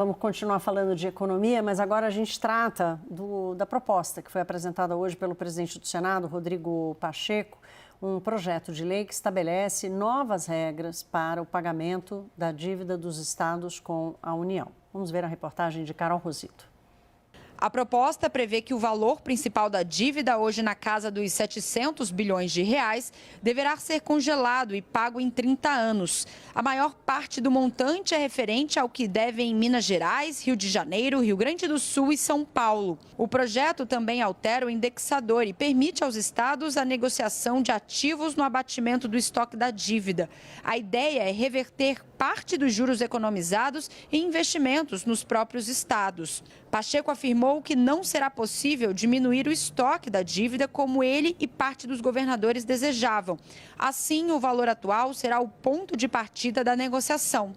Vamos continuar falando de economia, mas agora a gente trata da proposta que foi apresentada hoje pelo presidente do Senado, Rodrigo Pacheco, um projeto de lei que estabelece novas regras para o pagamento da dívida dos estados com a União. Vamos ver a reportagem de Carol Rosito. A proposta prevê que o valor principal da dívida, hoje na casa dos 700 bilhões de reais, deverá ser congelado e pago em 30 anos. A maior parte do montante é referente ao que devem Minas Gerais, Rio de Janeiro, Rio Grande do Sul e São Paulo. O projeto também altera o indexador e permite aos estados a negociação de ativos no abatimento do estoque da dívida. A ideia é reverter parte dos juros economizados em investimentos nos próprios estados. Pacheco afirmou que não será possível diminuir o estoque da dívida como ele e parte dos governadores desejavam. Assim, o valor atual será o ponto de partida da negociação.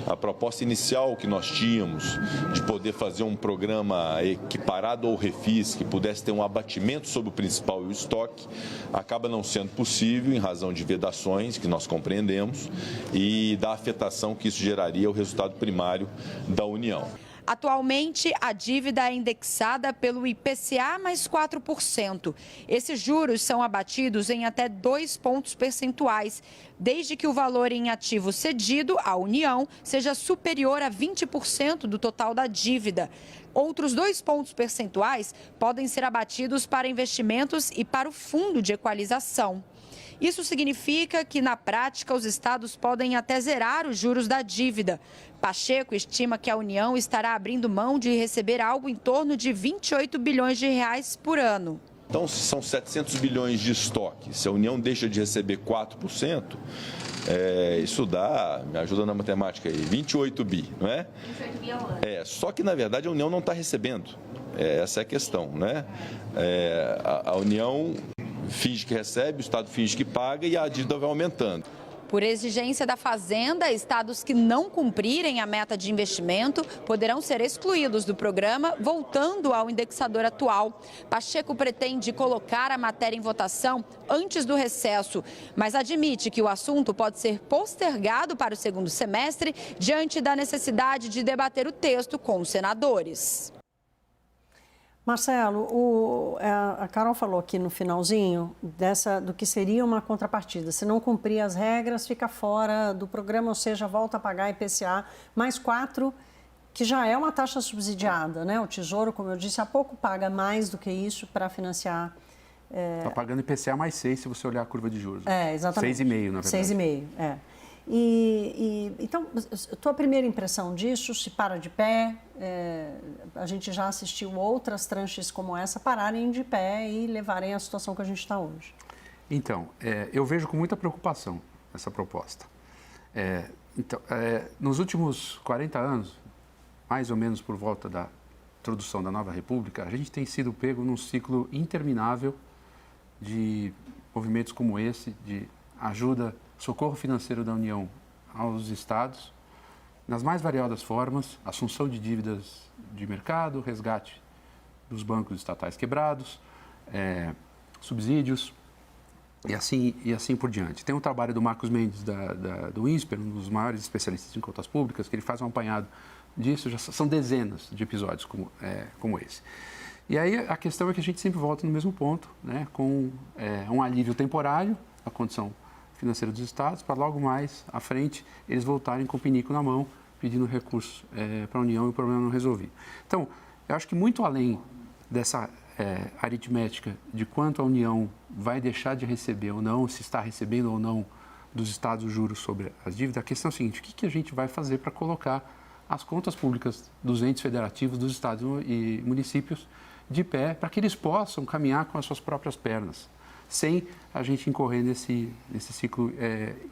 A proposta inicial que nós tínhamos de poder fazer um programa equiparado ao refis, que pudesse ter um abatimento sobre o principal e o estoque, acaba não sendo possível em razão de vedações que nós compreendemos e da afetação que isso geraria ao resultado primário da União. Atualmente, a dívida é indexada pelo IPCA mais 4%. Esses juros são abatidos em até 2 pontos percentuais, desde que o valor em ativo cedido à União seja superior a 20% do total da dívida. Outros 2 pontos percentuais podem ser abatidos para investimentos e para o Fundo de Equalização. Isso significa que, na prática, os estados podem até zerar os juros da dívida. Pacheco estima que a União estará abrindo mão de receber algo em torno de 28 bilhões de reais por ano. Então, se são 700 bilhões de estoque, se a União deixa de receber 4%, isso dá, me ajuda na matemática aí, 28 bi, não é? 28 bi ao ano. Só que, na verdade, a União não está recebendo. Essa é a questão, né? A União finge que recebe, o Estado finge que paga e a dívida vai aumentando. Por exigência da Fazenda, estados que não cumprirem a meta de investimento poderão ser excluídos do programa, voltando ao indexador atual. Pacheco pretende colocar a matéria em votação antes do recesso, mas admite que o assunto pode ser postergado para o segundo semestre, diante da necessidade de debater o texto com os senadores. Marcelo, a Carol falou aqui no finalzinho do que seria uma contrapartida. Se não cumprir as regras, fica fora do programa, ou seja, volta a pagar IPCA mais 4, que já é uma taxa subsidiada, né? O Tesouro, como eu disse há pouco, paga mais do que isso para financiar. Está pagando IPCA mais 6 se você olhar a curva de juros. Exatamente. 6,5, na verdade. 6,5, Então, a tua primeira impressão disso, se para de pé, a gente já assistiu outras tranches como essa pararem de pé e levarem à situação que a gente está hoje. Então, eu vejo com muita preocupação essa proposta. Nos últimos 40 anos, mais ou menos por volta da introdução da nova república, a gente tem sido pego num ciclo interminável de movimentos como esse, de ajuda, socorro financeiro da União aos estados, nas mais variadas formas, assunção de dívidas de mercado, resgate dos bancos estatais quebrados, subsídios e assim por diante. Tem um trabalho do Marcos Mendes, do INSPER, um dos maiores especialistas em contas públicas, que ele faz um apanhado disso, já são dezenas de episódios como esse. E aí a questão é que a gente sempre volta no mesmo ponto, né, com um alívio temporário à condição financeira dos estados, para logo mais à frente eles voltarem com o pinico na mão, pedindo recursos para a União e o problema não resolvido. Então, eu acho que muito além dessa aritmética de quanto a União vai deixar de receber ou não, se está recebendo ou não dos estados juros sobre as dívidas, a questão é a seguinte: o que a gente vai fazer para colocar as contas públicas dos entes federativos, dos estados e municípios de pé, para que eles possam caminhar com as suas próprias pernas, sem a gente incorrer nesse ciclo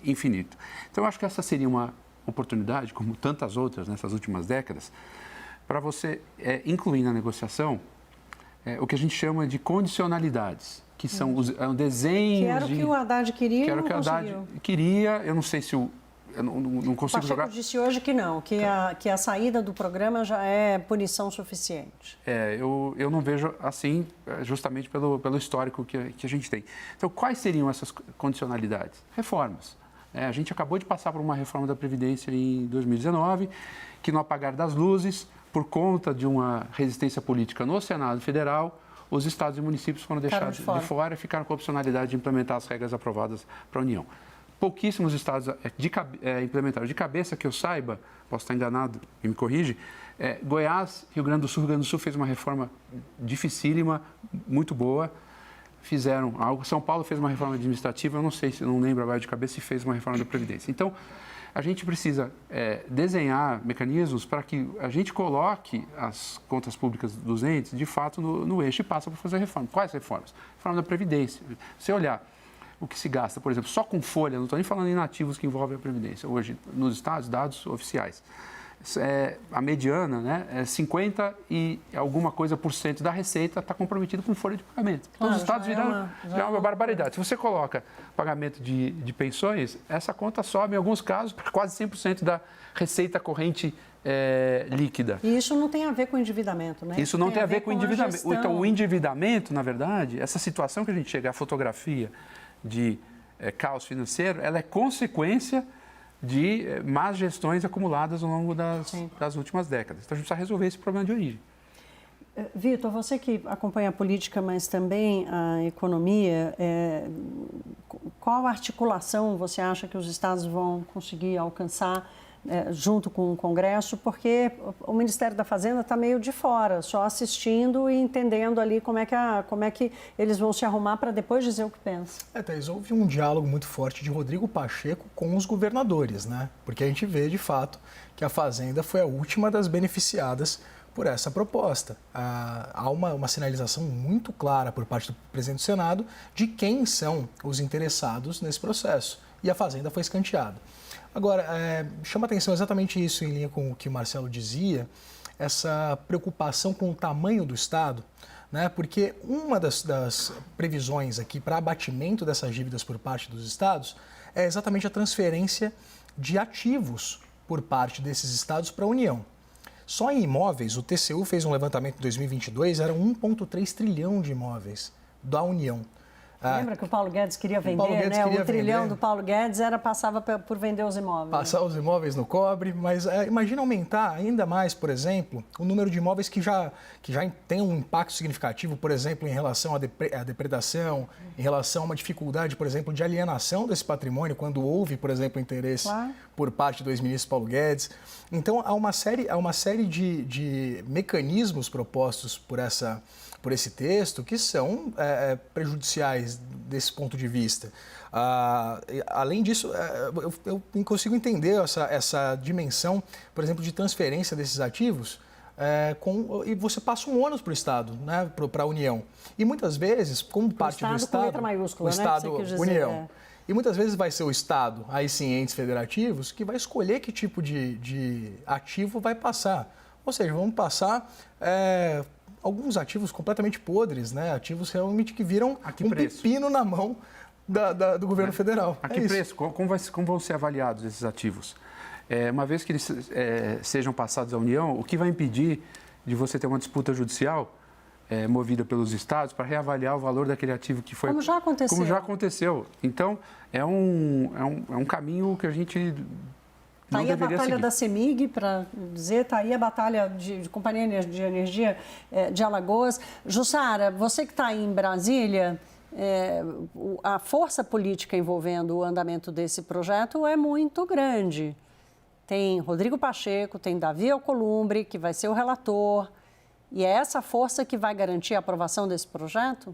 infinito. Então, eu acho que essa seria uma oportunidade, como tantas outras nessas últimas décadas, para você incluir na negociação o que a gente chama de condicionalidades, que são um desenho. Que era o que o Haddad queria e não conseguiu. Que era o que o Haddad queria, eu não sei se eu não consigo jogar. O Pacheco disse hoje que não, que a saída do programa já é punição suficiente. Eu não vejo assim, justamente pelo histórico que a gente tem. Então, quais seriam essas condicionalidades? Reformas. A gente acabou de passar por uma reforma da Previdência em 2019, que no apagar das luzes, por conta de uma resistência política no Senado Federal, os estados e municípios foram deixados de fora e ficaram com a opcionalidade de implementar as regras aprovadas para a União. Pouquíssimos estados implementaram. De cabeça que eu saiba, posso estar enganado e me corrige, Goiás, Rio Grande do Sul fez uma reforma dificílima, muito boa, fizeram algo. São Paulo fez uma reforma administrativa, eu não sei, não lembro agora de cabeça se fez uma reforma da Previdência. Então, a gente precisa desenhar mecanismos para que a gente coloque as contas públicas dos entes, de fato, no eixo e passa para fazer reforma. Quais reformas? Reforma da Previdência. Se olhar o que se gasta, por exemplo, só com folha, não estou nem falando em ativos que envolvem a Previdência, hoje, nos estados, dados oficiais, a mediana, né, 50 e alguma coisa por cento da receita está comprometido com folha de pagamento. Todos os estados viram já uma barbaridade. Se você coloca pagamento de pensões, essa conta sobe, em alguns casos, para quase 100% da receita corrente líquida. E isso não tem a ver com endividamento, né? Isso não tem a ver com endividamento. Então, o endividamento, na verdade, essa situação que a gente chega, a fotografia de caos financeiro, ela é consequência de más gestões acumuladas ao longo das últimas décadas. Então, a gente precisa resolver esse problema de origem. Vitor, você que acompanha a política, mas também a economia, qual articulação você acha que os estados vão conseguir alcançar junto com o Congresso? Porque o Ministério da Fazenda está meio de fora, só assistindo e entendendo ali como é que eles vão se arrumar para depois dizer o que pensa. Thaís, houve um diálogo muito forte de Rodrigo Pacheco com os governadores, né? Porque a gente vê, de fato, que a Fazenda foi a última das beneficiadas por essa proposta. Há uma sinalização muito clara por parte do presidente do Senado de quem são os interessados nesse processo. E a Fazenda foi escanteada. Agora, chama atenção exatamente isso, em linha com o que o Marcelo dizia, essa preocupação com o tamanho do Estado, né? Porque uma das previsões aqui para abatimento dessas dívidas por parte dos estados é exatamente a transferência de ativos por parte desses estados para a União. Só em imóveis, o TCU fez um levantamento em 2022, eram 1,3 trilhão de imóveis da União. Lembra que o Paulo Guedes queria vender, né? O trilhão do Paulo Guedes passava por vender os imóveis. Passar os imóveis no cobre, mas imagina aumentar ainda mais, por exemplo, o número de imóveis que já tem um impacto significativo, por exemplo, em relação à depredação, em relação a uma dificuldade, por exemplo, de alienação desse patrimônio, quando houve, por exemplo, interesse por parte do ex-ministro Paulo Guedes. Então, há uma série de mecanismos propostos por esse texto que são prejudiciais desse ponto de vista. Além disso, eu consigo entender essa dimensão, por exemplo, de transferência desses ativos e você passa um ônus para o Estado, né, para a União. E muitas vezes, como parte do Estado, com letra maiúscula, o Estado, né, União. E muitas vezes vai ser o Estado, aí sim, entes federativos, que vai escolher que tipo de ativo vai passar. Ou seja, vamos passar alguns ativos completamente podres, né? Ativos realmente que viram pepino na mão do governo federal. A que preço? Como vão ser avaliados esses ativos? Uma vez que eles sejam passados à União, o que vai impedir de você ter uma disputa judicial movida pelos estados para reavaliar o valor daquele ativo que foi... Como já aconteceu. Como já aconteceu. Então, é um caminho que a gente... Está aí a batalha da CEMIG, para dizer, está aí a batalha de Companhia de Energia de Alagoas. Jussara, você que está aí em Brasília, a força política envolvendo o andamento desse projeto é muito grande. Tem Rodrigo Pacheco, tem Davi Alcolumbre, que vai ser o relator, e é essa força que vai garantir a aprovação desse projeto?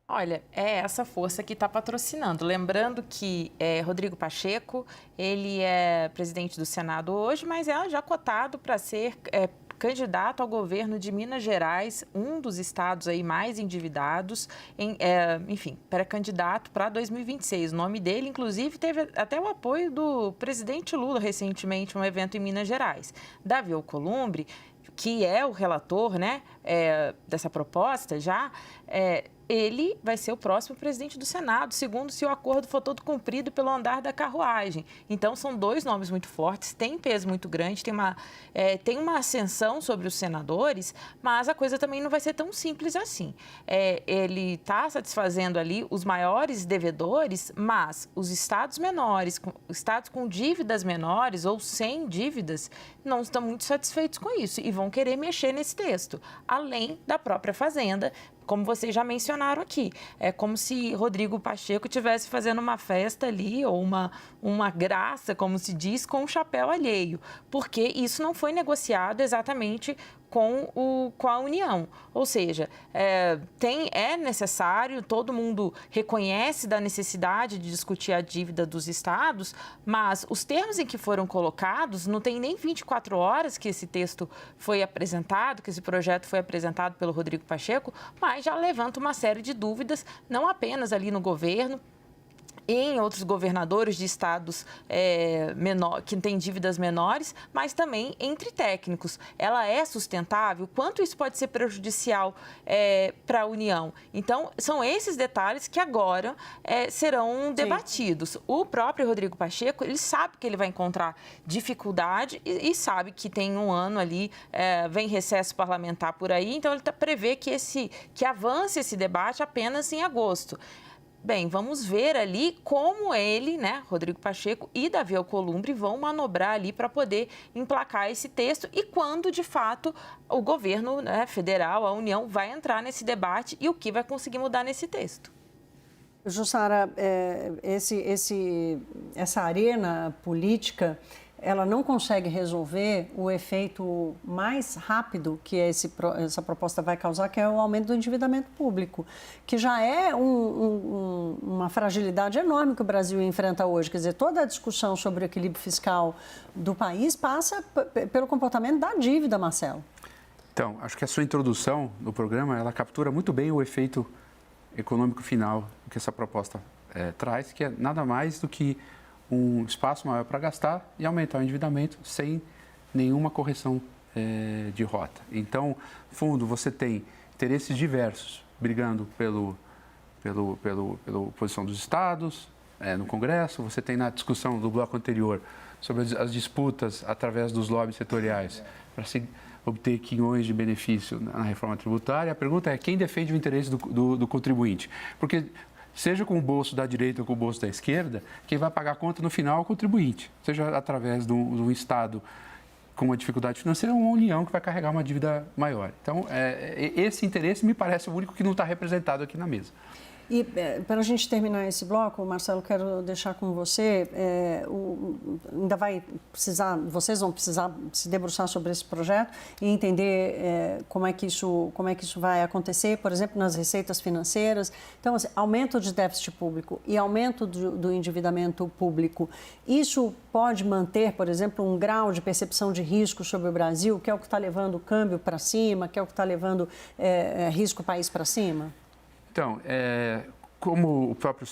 Olha, é essa força que está patrocinando. Lembrando que Rodrigo Pacheco, ele é presidente do Senado hoje, mas é já cotado para ser candidato ao governo de Minas Gerais, um dos estados aí mais endividados, pré-candidato para 2026. O nome dele, inclusive, teve até o apoio do presidente Lula recentemente, um evento em Minas Gerais. Davi Alcolumbre, que é o relator, né, dessa proposta já, ele vai ser o próximo presidente do Senado, segundo se o acordo for todo cumprido pelo andar da carruagem. Então, são dois nomes muito fortes, tem peso muito grande, tem uma ascensão sobre os senadores, mas a coisa também não vai ser tão simples assim. Ele está satisfazendo ali os maiores devedores, mas os estados menores, estados com dívidas menores ou sem dívidas, não estão muito satisfeitos com isso e vão querer mexer nesse texto, além da própria Fazenda, como vocês já mencionaram aqui. É como se Rodrigo Pacheco estivesse fazendo uma festa ali, ou uma graça, como se diz, com o chapéu alheio, porque isso não foi negociado exatamente com a União. Ou seja, é necessário, todo mundo reconhece da necessidade de discutir a dívida dos estados, mas os termos em que foram colocados, não tem nem 24 horas que esse texto foi apresentado, que esse projeto foi apresentado pelo Rodrigo Pacheco, mas já levanta uma série de dúvidas, não apenas ali no governo, em outros governadores de estados que têm dívidas menores, mas também entre técnicos. Ela é sustentável? Quanto isso pode ser prejudicial para a União? Então, são esses detalhes que agora serão debatidos. Sim. O próprio Rodrigo Pacheco, ele sabe que ele vai encontrar dificuldade e sabe que tem um ano ali, vem recesso parlamentar por aí, então ele prevê que avance esse debate apenas em agosto. Bem, vamos ver ali como ele, Rodrigo Pacheco e Davi Alcolumbre vão manobrar ali para poder emplacar esse texto e quando, de fato, o governo federal, a União, vai entrar nesse debate e o que vai conseguir mudar nesse texto. Jussara, essa arena política, ela não consegue resolver o efeito mais rápido que essa proposta vai causar, que é o aumento do endividamento público, que já é uma fragilidade enorme que o Brasil enfrenta hoje. Quer dizer, toda a discussão sobre o equilíbrio fiscal do país passa pelo comportamento da dívida, Marcelo. Então, acho que a sua introdução no programa, ela captura muito bem o efeito econômico final que essa proposta traz, que é nada mais do que um espaço maior para gastar e aumentar o endividamento sem nenhuma correção de rota. Então, no fundo, você tem interesses diversos brigando pela posição dos estados no Congresso, você tem na discussão do bloco anterior sobre as disputas através dos lobbies setoriais para se obter quinhões de benefício na reforma tributária. A pergunta é quem defende o interesse do contribuinte? Porque seja com o bolso da direita ou com o bolso da esquerda, quem vai pagar a conta no final é o contribuinte, seja através de um Estado com uma dificuldade financeira ou uma União que vai carregar uma dívida maior. Então, esse interesse me parece o único que não está representado aqui na mesa. E para a gente terminar esse bloco, Marcelo, quero deixar com você, vocês vão precisar se debruçar sobre esse projeto e entender como é que isso vai acontecer, por exemplo, nas receitas financeiras. Então, assim, aumento de déficit público e aumento do endividamento público, isso pode manter, por exemplo, um grau de percepção de risco sobre o Brasil, que é o que está levando o câmbio para cima, que é o que está levando risco o país para cima? Então, como o próprio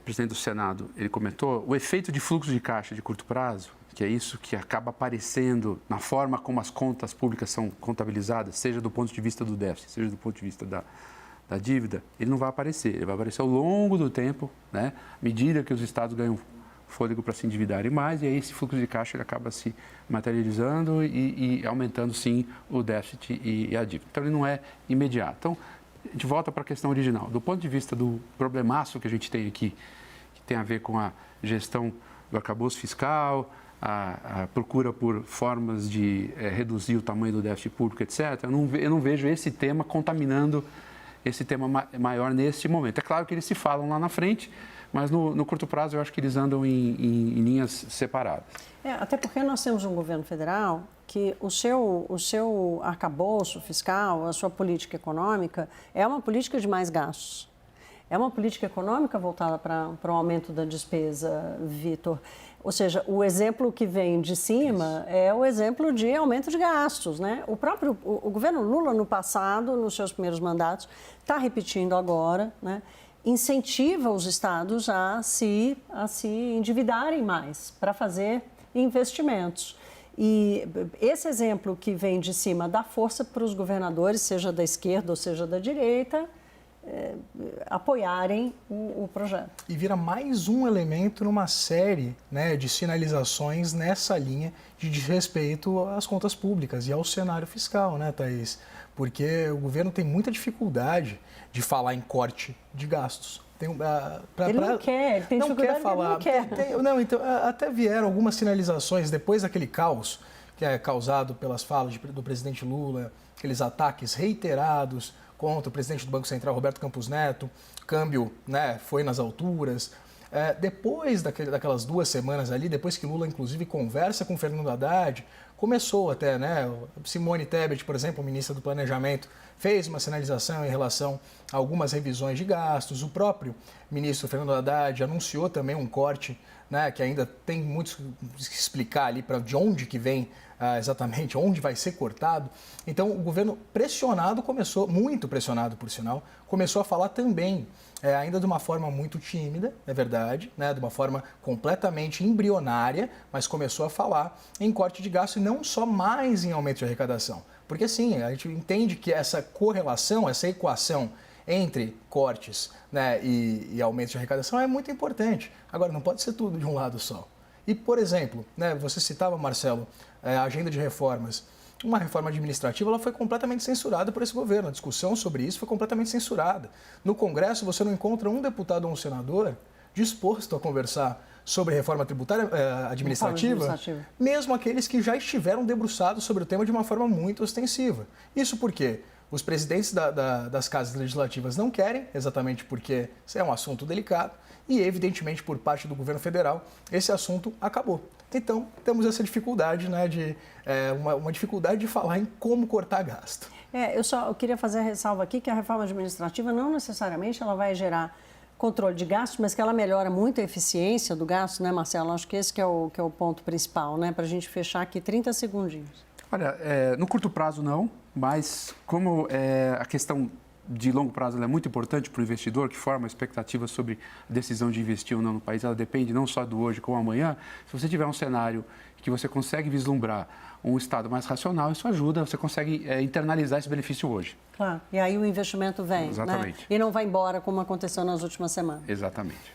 presidente do Senado ele comentou, o efeito de fluxo de caixa de curto prazo, que é isso que acaba aparecendo na forma como as contas públicas são contabilizadas, seja do ponto de vista do déficit, seja do ponto de vista da dívida, ele não vai aparecer. Ele vai aparecer ao longo do tempo, à medida que os estados ganham fôlego para se endividarem mais, e aí esse fluxo de caixa ele acaba se materializando e aumentando, sim, o déficit e a dívida. Então, ele não é imediato. Então, a gente volta para a questão original. Do ponto de vista do problemaço que a gente tem aqui, que tem a ver com a gestão do arcabouço fiscal, a procura por formas de reduzir o tamanho do déficit público, etc., eu não vejo esse tema contaminando esse tema maior nesse momento. É claro que eles se falam lá na frente, mas no curto prazo eu acho que eles andam em linhas separadas. Até porque nós temos um governo federal que o seu arcabouço fiscal, a sua política econômica, é uma política de mais gastos. É uma política econômica voltada para o aumento da despesa, Vitor. Ou seja, o exemplo que vem de cima é o exemplo de aumento de gastos, O governo Lula, no passado, nos seus primeiros mandatos, está repetindo agora, incentiva os estados a se endividarem mais para fazer investimentos. E esse exemplo que vem de cima dá força para os governadores, seja da esquerda ou seja da direita, apoiarem o projeto. E vira mais um elemento numa série, né, de sinalizações nessa linha de desrespeito às contas públicas e ao cenário fiscal, né, Thaís? Porque o governo tem muita dificuldade de falar em corte de gastos. Ele não quer, ele tem dificuldade, falar. Ele não quer. Não, então, até vieram algumas sinalizações depois daquele caos que é causado pelas falas do presidente Lula, aqueles ataques reiterados contra o presidente do Banco Central, Roberto Campos Neto, câmbio, né, foi nas alturas. Depois daquelas 2 semanas ali, depois que Lula, inclusive, conversa com Fernando Haddad, começou até, né, Simone Tebet, por exemplo, ministra do Planejamento, fez uma sinalização em relação a algumas revisões de gastos. O próprio ministro Fernando Haddad anunciou também um corte, né, que ainda tem muito que explicar ali para de onde que vem exatamente, onde vai ser cortado. Então, o governo pressionado começou, muito pressionado por sinal, começou a falar também, ainda de uma forma muito tímida, é verdade, né, de uma forma completamente embrionária, mas começou a falar em corte de gasto e não só mais em aumento de arrecadação. Porque sim, a gente entende que essa correlação, essa equação entre cortes, né, e aumento de arrecadação é muito importante. Agora, não pode ser tudo de um lado só. E, por exemplo, né, você citava, Marcelo, a agenda de reformas. Uma reforma administrativa ela foi completamente censurada por esse governo. A discussão sobre isso foi completamente censurada. No Congresso, você não encontra um deputado ou um senador disposto a conversar sobre reforma tributária administrativa, mesmo aqueles que já estiveram debruçados sobre o tema de uma forma muito ostensiva. Isso porque os presidentes das casas legislativas não querem, exatamente porque isso é um assunto delicado, e, evidentemente, por parte do governo federal, esse assunto acabou. Então, temos essa dificuldade, né, uma dificuldade de falar em como cortar gasto. Eu queria fazer a ressalva aqui que a reforma administrativa não necessariamente ela vai gerar controle de gastos, mas que ela melhora muito a eficiência do gasto, né, Marcelo? Acho que esse que é o ponto principal, né, para a gente fechar aqui 30 segundinhos. Olha, no curto prazo não, mas como a questão de longo prazo ela é muito importante para o investidor, que forma a expectativa sobre a decisão de investir ou não no país, ela depende não só do hoje como amanhã. Se você tiver um cenário que você consegue vislumbrar um estado mais racional, isso ajuda, você consegue internalizar esse benefício hoje. Claro, e aí o investimento vem, exatamente, né? E não vai embora como aconteceu nas últimas semanas. Exatamente.